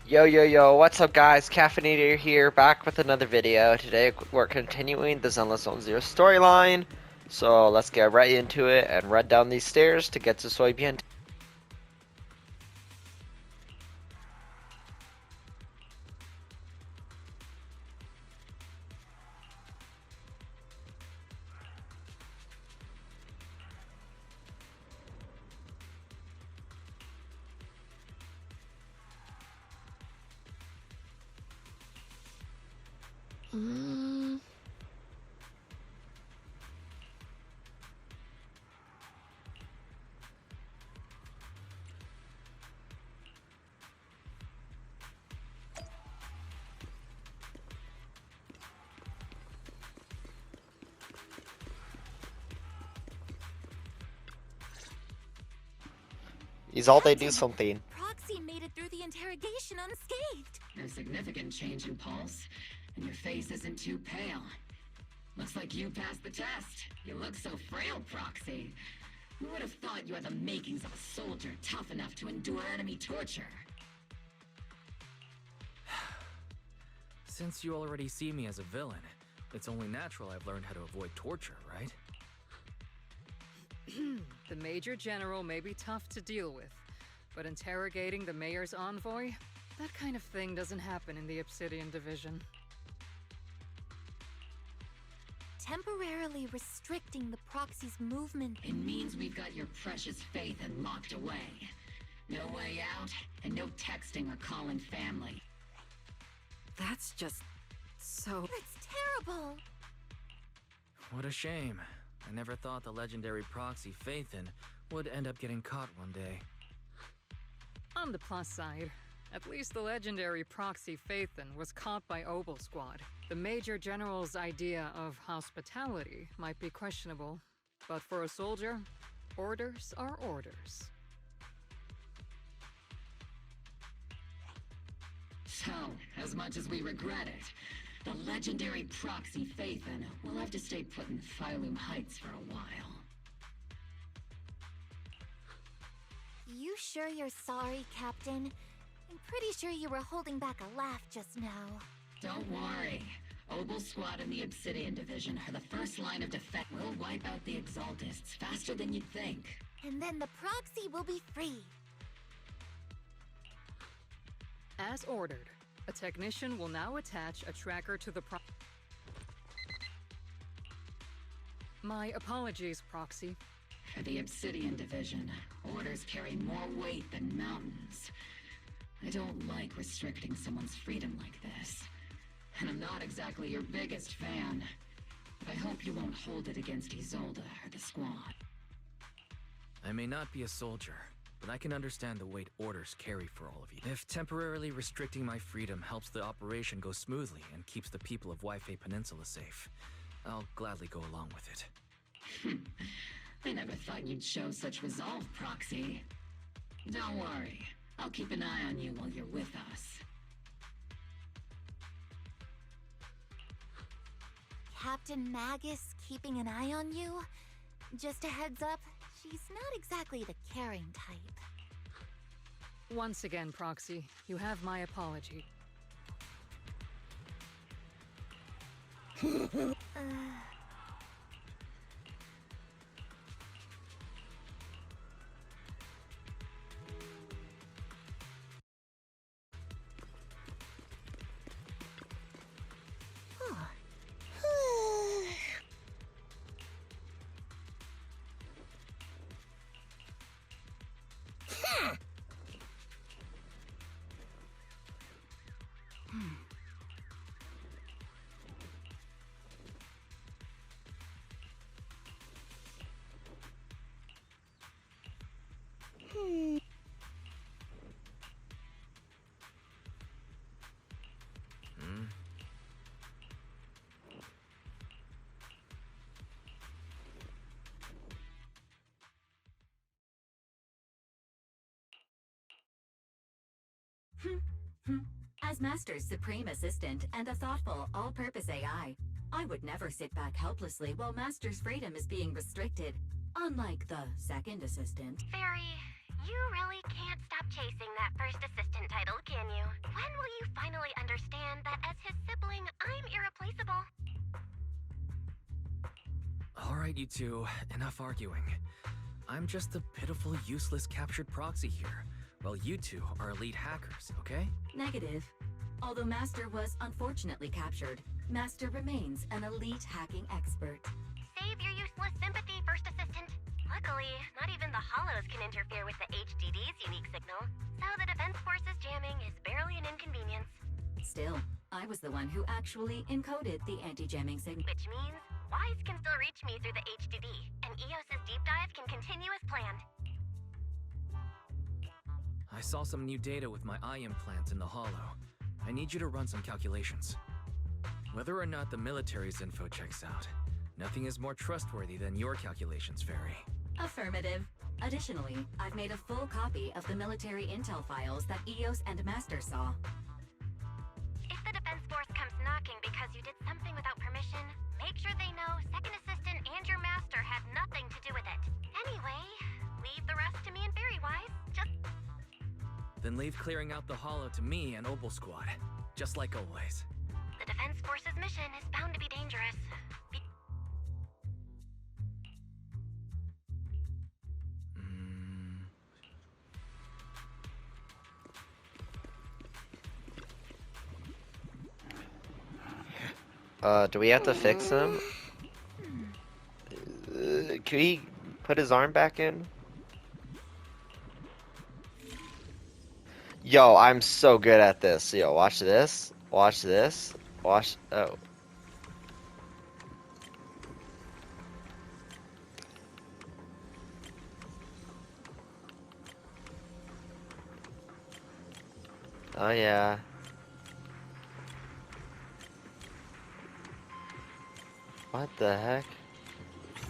Yo, what's up guys? Cafenator here, back with another video. Today we're continuing the Zenless Zone Zero storyline. So let's get right into it and run down these stairs to get to Soybean. Isolde, do something. Proxy made it through the interrogation unscathed. No significant change in pulse, and your face isn't too pale. Looks like you passed the test. You look so frail, Proxy. Who would have thought you had the makings of a soldier tough enough to endure enemy torture? Since you already see me as a villain, it's only natural I've learned how to avoid torture, right? The Major General may be tough to deal with, but interrogating the Mayor's envoy? That kind of thing doesn't happen in the Obsidian Division. Temporarily restricting the proxy's movement. It means we've got your precious faith and locked away. No way out, and no texting or calling family. That's just so... That's terrible! What a shame. I never thought the legendary proxy Phaethon would end up getting caught one day. On the plus side, at least the legendary proxy Phaethon was caught by Obel Squad. The Major General's idea of hospitality might be questionable, but for a soldier, orders are orders. So, as much as we regret it, the legendary proxy Phaethon will have to stay put in Phylum Heights for a while. You sure you're sorry, Captain? I'm pretty sure you were holding back a laugh just now. Don't worry. Obel Squad and the Obsidian Division are the first line of defense. We'll wipe out the Exaltists faster than you'd think. And then the proxy will be free. As ordered, a technician will now attach a tracker to the My apologies, Proxy. For the Obsidian Division, orders carry more weight than mountains. I don't like restricting someone's freedom like this. And I'm not exactly your biggest fan. But I hope you won't hold it against Isolde or the squad. I may not be a soldier, but I can understand the weight orders carry for all of you. If temporarily restricting my freedom helps the operation go smoothly and keeps the people of Wi-Fi Peninsula safe, I'll gladly go along with it. I never thought you'd show such resolve, Proxy. Don't worry. I'll keep an eye on you while you're with us. Captain Magus keeping an eye on you? Just a heads up, she's not exactly the caring type. Once again, Proxy, you have my apology. As Master's supreme assistant and a thoughtful, all-purpose AI, I would never sit back helplessly while Master's freedom is being restricted, unlike the second assistant. Very You really can't stop chasing that first assistant title, can you? When will you finally understand that as his sibling, I'm irreplaceable? Alright, you two, enough arguing. I'm just a pitiful, useless captured proxy here, while you two are elite hackers, okay? Negative. Although Master was unfortunately captured, Master remains an elite hacking expert. Save your useless sympathy, First Assistant. Luckily, not even the Hollows can interfere with the HDD's unique signal, so the Defense Force's jamming is barely an inconvenience. Still, I was the one who actually encoded the anti-jamming signal. Which means Wise can still reach me through the HDD, and EOS's deep dive can continue as planned. I saw some new data with my eye implant in the hollow. I need you to run some calculations. Whether or not the military's info checks out, nothing is more trustworthy than your calculations, Fairy. Affirmative. Additionally, I've made a full copy of the military intel files that EOS and Master saw. If the Defense Force comes knocking because you did something without permission, make sure they know Second Assistant and your Master had nothing to do with it. Anyway, leave the rest to me and Fairy Wise. Just... Then leave clearing out the hollow to me and Obel Squad, just like always. The Defense Force's mission is bound to be dangerous. Do we have to fix him? Can he put his arm back in? Yo, I'm so good at this. Yo, watch this. Watch this. Watch. Oh. Oh, yeah. What the heck?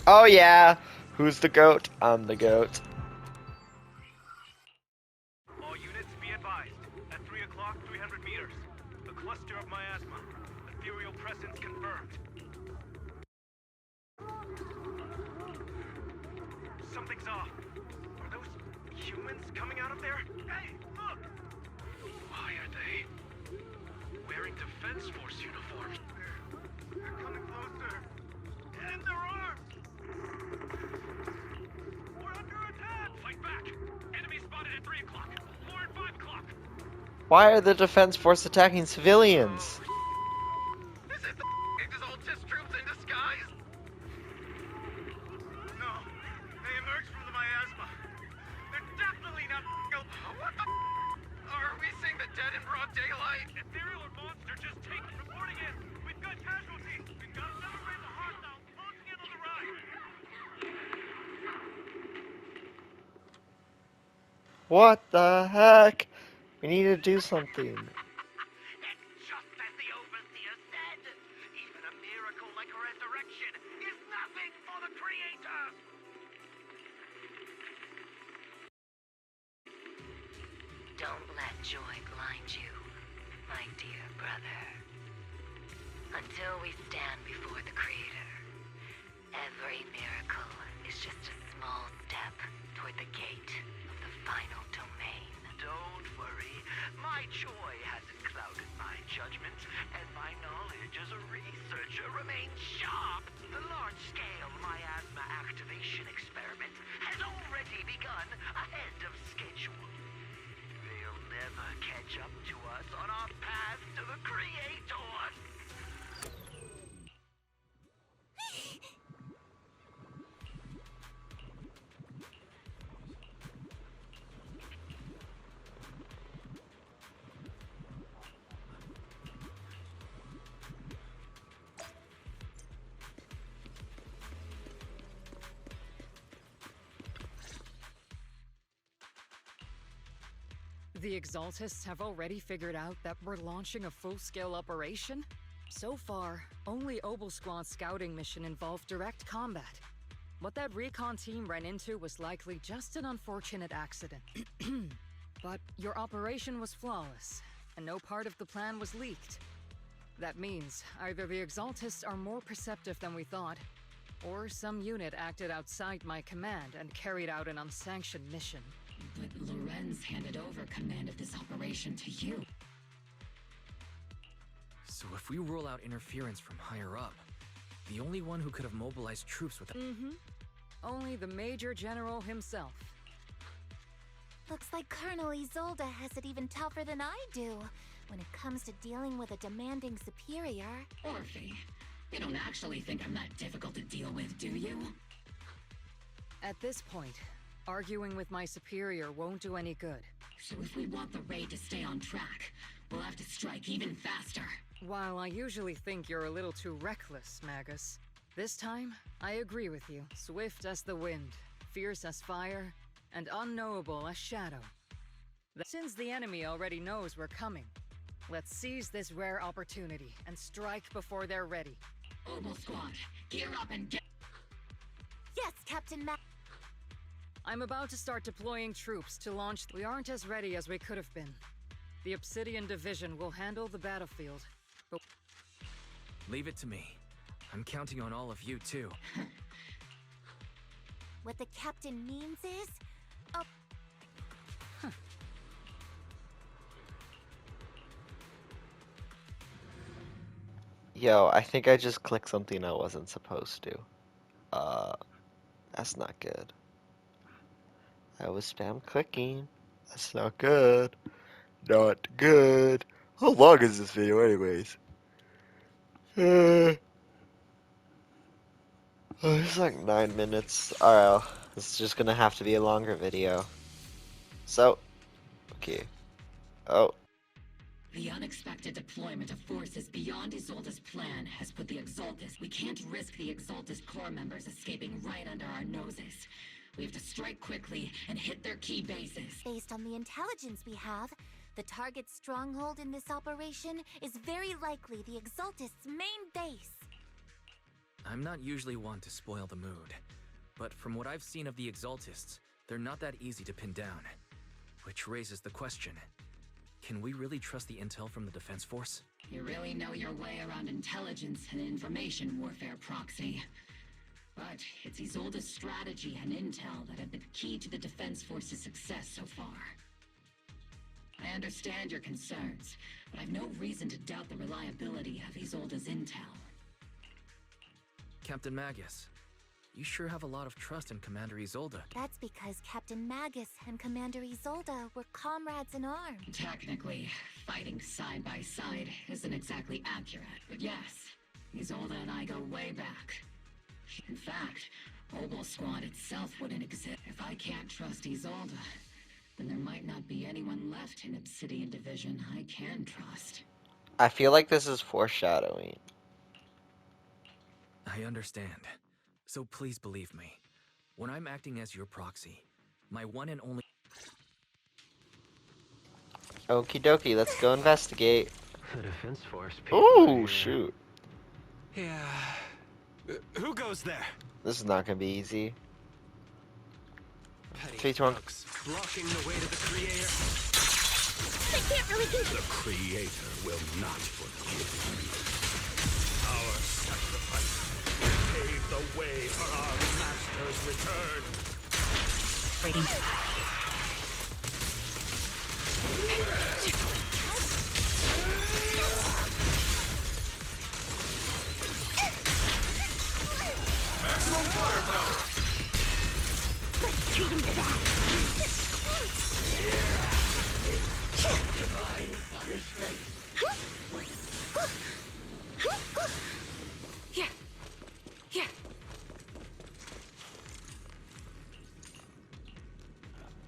Oh, yeah. Who's the goat? I'm the goat. All units be advised. At 3 o'clock, 300 meters. A cluster of miasma. Ethereal presence confirmed. Something's off. Are those humans coming out of there? Hey, look! Why are they wearing Defense Force uniforms? They're coming closer. And their arms! We're under attack! Fight back! Enemy spotted at 3 o'clock. More at 5 o'clock. Why are the Defense Force attacking civilians? Is it the Exaltus troops in disguise? No. They emerged from the miasma. They're definitely not What the Are we seeing the dead in broad daylight? Ethereal or monster, just take reporting in. We've got casualties. We've got another wave of hostiles closing in on the right. What the heck? We need to do something. It's just as the Overseer said. Even a miracle like resurrection is nothing for the Creator. Don't let joy blind you, my dear brother. Until we stand before the Creator, every miracle is just a small step toward the gate of the final domain. Don't worry. My joy hasn't clouded my judgment, and my knowledge as a researcher remains sharp. The large-scale miasma activation experiment has already begun ahead of schedule. They'll never catch up to us on our path to the Creator. The Exaltists have already figured out that we're launching a full-scale operation? So far, only Obel Squad's scouting mission involved direct combat. What that recon team ran into was likely just an unfortunate accident. But your operation was flawless, and no part of the plan was leaked. That means either the Exaltists are more perceptive than we thought, or some unit acted outside my command and carried out an unsanctioned mission. But Lorenz handed over command of this operation to you. So if we rule out interference from higher up, the only one who could have mobilized troops with Only the Major General himself. Looks like Colonel Isolde has it even tougher than I do when it comes to dealing with a demanding superior. Orphe, you don't actually think I'm that difficult to deal with, do you? At this point, arguing with my superior won't do any good. So if we want the raid to stay on track, we'll have to strike even faster. While I usually think you're a little too reckless, Magus, this time, I agree with you. Swift as the wind, fierce as fire, and unknowable as shadow. Since the enemy already knows we're coming, let's seize this rare opportunity and strike before they're ready. Obel Squad, gear up and get... Yes, Captain Mac. I'm about to start deploying troops to launch. We aren't as ready as we could have been. The Obsidian Division will handle the battlefield, but... Leave it to me. I'm counting on all of you, too. What the captain means is... Oh, Yo, I think I just clicked something I wasn't supposed to. That's not good. I was spam clicking. That's not good. Not good. How long is this video anyways? It's like 9 minutes. Alright, this is just gonna have to be a longer video. So, okay. Oh, The unexpected deployment of forces beyond Isolde's plan has put the Exaltus. We can't risk the Exaltus core members escaping right under our noses. We have to strike quickly and hit their key bases. based on the intelligence we have, the target's stronghold in this operation is very likely the Exaltist's main base. I'm not usually one to spoil the mood, but from what I've seen of the Exaltists, they're not that easy to pin down. Which raises the question, can we really trust the intel from the Defense Force? You really know your way around intelligence and information warfare, Proxy. But it's Isolde's strategy and intel that have been key to the Defense Force's success so far. I understand your concerns, but I've no reason to doubt the reliability of Isolde's intel. Captain Magus, you sure have a lot of trust in Commander Isolde. That's because Captain Magus and Commander Isolde were comrades in arms. Technically, fighting side by side isn't exactly accurate, but yes, Isolde and I go way back. In fact, Obel Squad itself wouldn't exist. If I can't trust Isolde, then there might not be anyone left in Obsidian Division I can trust. I feel like this is foreshadowing. I understand. So please believe me. When I'm acting as your proxy, my one and only... Okie dokie, let's go investigate. The Defense Force. Ooh, shoot. Yeah. Who goes there? This is not gonna be easy. Petty 320. thugs blocking the way to the Creator. I can't really do The Creator will not forgive you. Our sacrifice will pave the way for our Master's return. Maximum firepower! Let's treat him to that. Yeah. Yeah.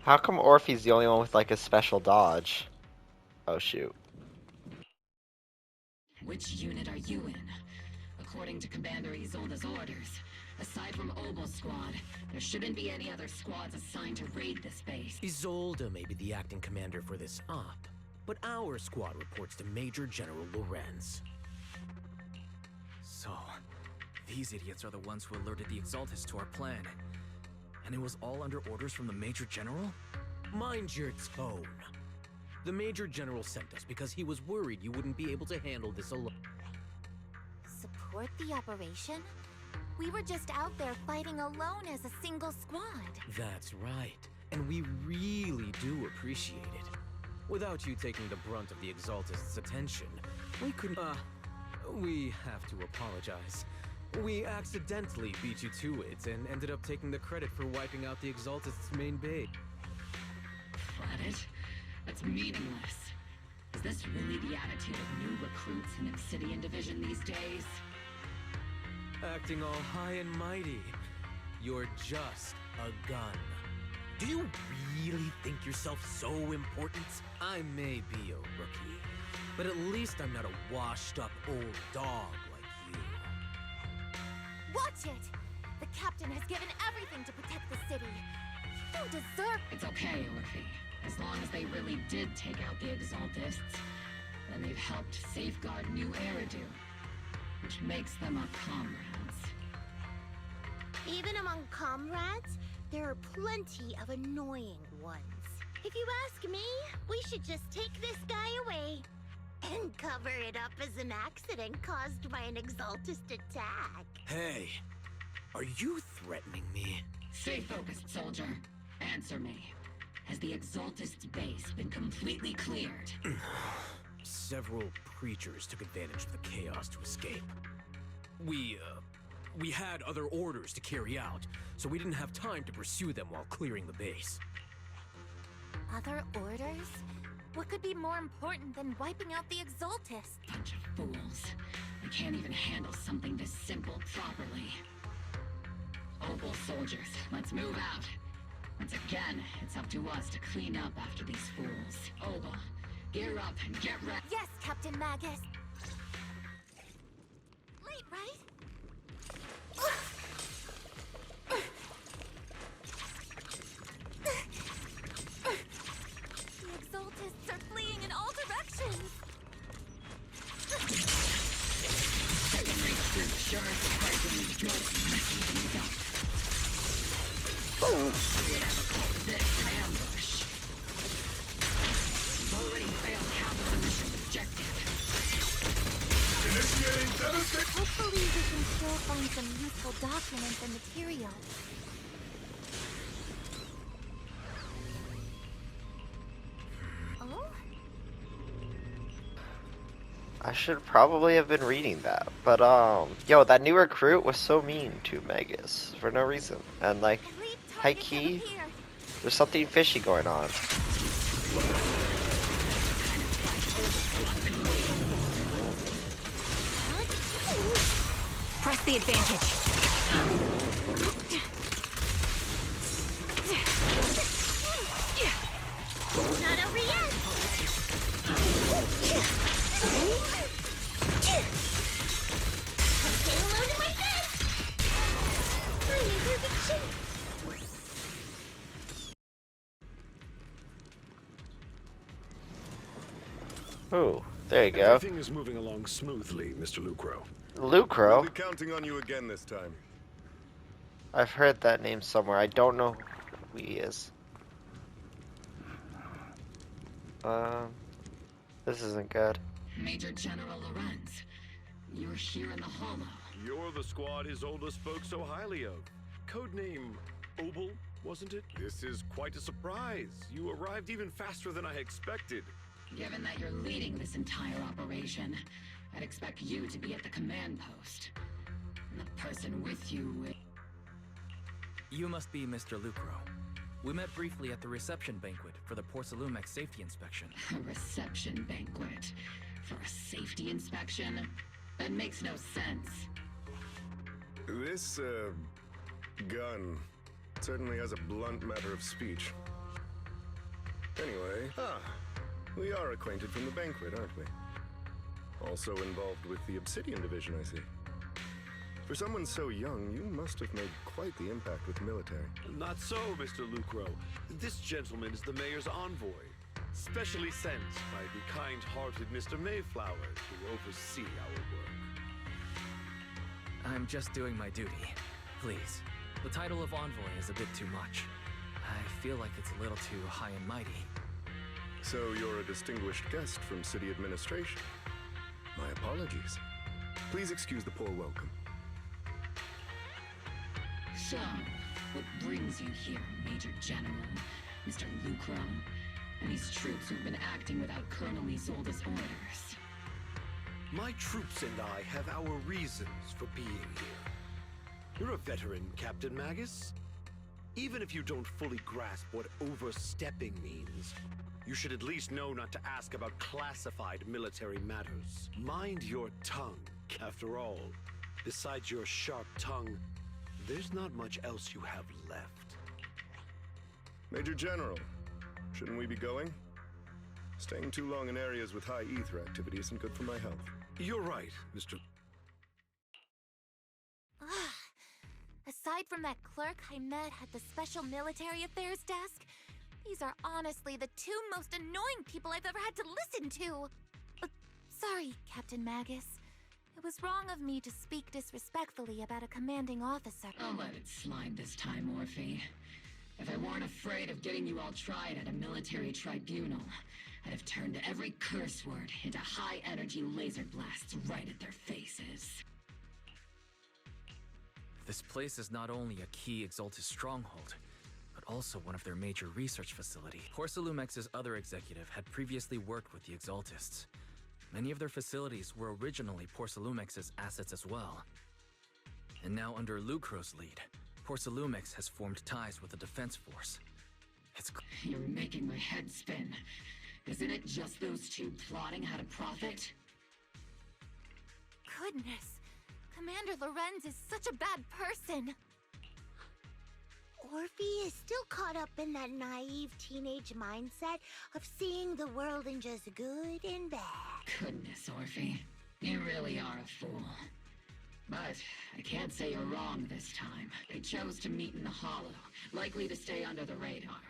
How come Orphe's the only one with like a special dodge? Oh shoot. Which unit are you in? According to Commander Isolde's orders, aside from Obel Squad, there shouldn't be any other squads assigned to raid this base. Isolde may be the acting commander for this op, but our squad reports to Major General Lorenz. So, these idiots are the ones who alerted the Exaltists to our plan. And it was all under orders from the Major General? Mind your tone. The Major General sent us because he was worried you wouldn't be able to handle this alone. Support the operation? We were just out there fighting alone as a single squad. That's right. and we really do appreciate it. Without you taking the brunt of the Exaltist's attention, we couldn't. We have to apologize. We accidentally beat you to it and ended up taking the credit for wiping out the Exaltist's main base. Credit? That's meaningless. Is this really the attitude of new recruits in Obsidian Division these days? Acting all high and mighty. You're just a gun. Do you really think yourself so important? I may be a rookie, but at least I'm not a washed-up old dog like you. Watch it! The captain has given everything to protect the city. You don't deserve... It's okay, Orphe. As long as they really did take out the Exaltists, then they've helped safeguard New Eridu, which makes them our comrades. Even among comrades, there are plenty of annoying ones. If you ask me, we should just take this guy away and cover it up as an accident caused by an Exaltist attack. Hey, are you threatening me? Stay focused, soldier. Answer me. Has the Exaltist's base been completely cleared? Several creatures took advantage of the chaos to escape. We had other orders to carry out, so we didn't have time to pursue them while clearing the base. Other orders? What could be more important than wiping out the Exaltist? Bunch of fools. They can't even handle something this simple properly. Opal soldiers, let's move out. Once again, it's up to us to clean up after these fools. Opal, gear up and get ready. Yes, Captain Magus. Late, right? The Exaltists are fleeing in all directions. Secondary troops sure as surprisingly good at messing things up. We'd ever call this an ambush. We've already failed half of the mission's objective. Initiating devastation! Hopefully we can still find some useful documents and materials. Oh? I should probably have been reading that, but yo, that new recruit was so mean to Magus for no reason, and like, high key, there's something fishy going on. Press the advantage. Not over yet! I'm getting alone in my bed! I'm in perfect shape! Ooh, there you go. Everything is moving along smoothly, Mr. Lucro. We'll Lucro? be counting on you again this time. I've heard that name somewhere. I don't know who he is. This isn't good. Major General Lorenz, you're here in the Hollow. You're the squad Isolde spoke so highly of. Codename Obel, wasn't it? This is quite a surprise. You arrived even faster than I expected. Given that you're leading this entire operation, I'd expect you to be at the command post. And the person with you... You must be Mr. Lucro. We met briefly at the reception banquet for the Porcelumex safety inspection. A reception banquet for a safety inspection? That makes no sense. This, gun certainly has a blunt matter of speech. Anyway, we are acquainted from the banquet, aren't we? Also involved with the Obsidian Division, I see. For someone so young, you must have made quite the impact with the military. Not so, Mr. Lucro. This gentleman is the mayor's envoy, specially sent by the kind-hearted Mr. Mayflower to oversee our work. I'm just doing my duty. Please. The title of envoy is a bit too much. I feel like it's a little too high and mighty. So you're a distinguished guest from city administration. My apologies. Please excuse the poor welcome. So, What brings you here, Major General? Mr. Lucro? And these troops who've been acting without Colonel Isolde's orders? My troops and I have our reasons for being here. You're a veteran, Captain Magus. Even if you don't fully grasp what overstepping means, you should at least know not to ask about classified military matters. Mind your tongue. After all, besides your sharp tongue, there's not much else you have left. Major General, shouldn't we be going? Staying too long in areas with high ether activity isn't good for my health. You're right, Mr. Aside from that clerk I met at the Special Military Affairs desk, these are honestly the two most annoying people I've ever had to listen to. Sorry, Captain Magus. It was wrong of me to speak disrespectfully about a commanding officer. I'll let it slide this time, Orphe. If I weren't afraid of getting you all tried at a military tribunal, I'd have turned every curse word into high-energy laser blasts right at their faces. This place is not only a key Exaltus stronghold, but also one of their major research facilities. Porcelumex's other executive had previously worked with the Exaltists. Many of their facilities were originally Porcelumex's assets as well. And now under Lucro's lead, Porcelumex has formed ties with the defense force. You're making my head spin. Isn't it just those two plotting how to profit? Goodness, Commander Lorenz is such a bad person. Orphe is still caught up in that naive teenage mindset of seeing the world in just good and bad. Goodness, Orphe. You really are a fool. But I can't say you're wrong this time. They chose to meet in the Hollow, likely to stay under the radar.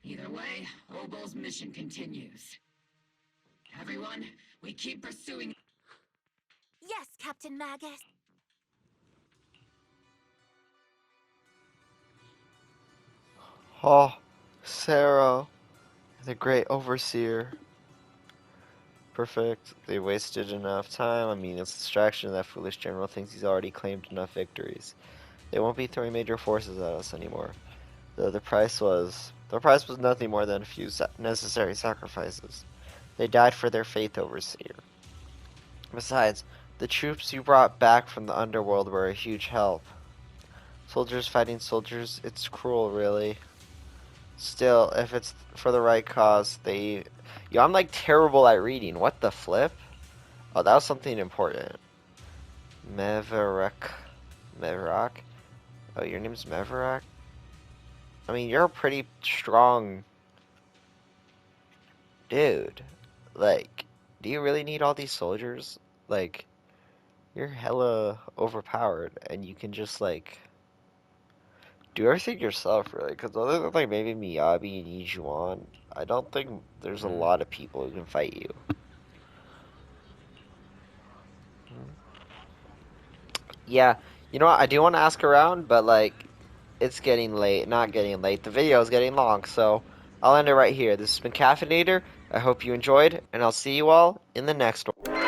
Either way, Obol's mission continues. Everyone, we keep pursuing... Yes, Captain Magus. Oh, Sarah, the great overseer. Perfect. They wasted enough time. I mean, it's a distraction. That foolish general thinks he's already claimed enough victories. They won't be throwing major forces at us anymore. Though the price was nothing more than a few necessary sacrifices. They died for their faith, overseer. Besides, the troops you brought back from the underworld were a huge help. Soldiers fighting soldiers, it's cruel, really. Still, if it's for the right cause, they... Yo, I'm like terrible at reading. What the flip? Oh, that was something important. Meverak. Oh, your name's Meverak? I mean, you're a pretty strong dude. Like, do you really need all these soldiers? Like, you're hella overpowered, and you can just, like... do everything yourself, really, because other than, like, maybe Miyabi and Ijuan, I don't think there's a lot of people who can fight you. Yeah, you know what, I do want to ask around, but, like, it's getting late. Not getting late. The video is getting long, so I'll end it right here. This has been Cafenator. I hope you enjoyed, and I'll see you all in the next one.